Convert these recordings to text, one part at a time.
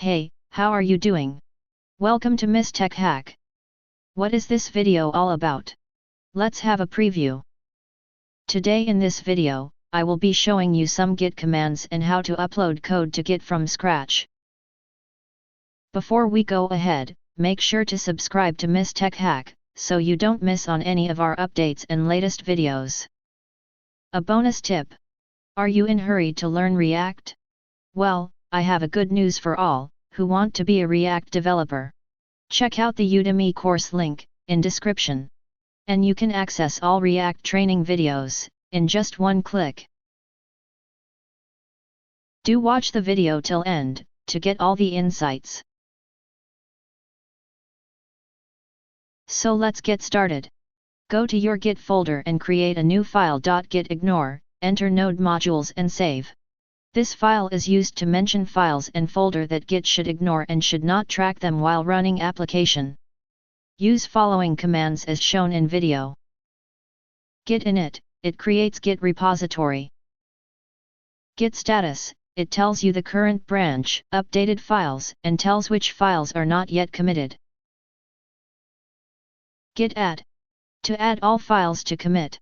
Hey, how are you doing? Welcome to Miss Tech Hack. What is this video all about? Let's have a preview. Today in this video, I will be showing you some Git commands and how to upload code to Git from scratch. Before we go ahead, make sure to subscribe to Miss Tech Hack, so you don't miss on any of our updates and latest videos. A bonus tip. Are you in a hurry to learn React? Well, I have a good news for all who want to be a React developer. Check out the Udemy course link in description. And you can access all React training videos in just one click. Do watch the video till end to get all the insights. So let's get started. Go to your Git folder and create a new file. Git ignore, enter node modules and save. This file is used to mention files and folder that Git should ignore and should not track them while running application. Use following commands as shown in video. Git init, it creates Git repository. Git status, it tells you the current branch, updated files, and tells which files are not yet committed. Git add, to add all files to commit.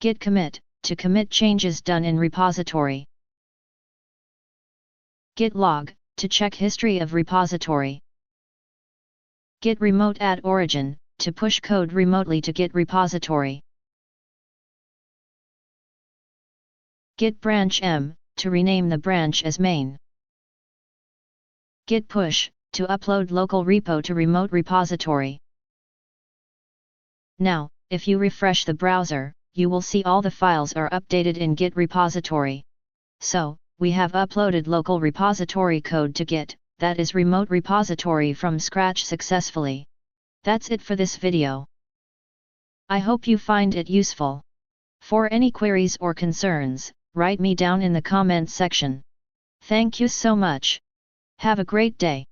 Git commit, to commit changes done in repository. Git log, to check history of repository. Git remote add origin, to push code remotely to Git repository. Git branch m, to rename the branch as main. Git push, to upload local repo to remote repository. Now, if you refresh the browser, you will see all the files are updated in Git repository. So, we have uploaded local repository code to Git, that is remote repository from scratch successfully. That's it for this video. I hope you find it useful. For any queries or concerns, write me down in the comments section. Thank you so much. Have a great day.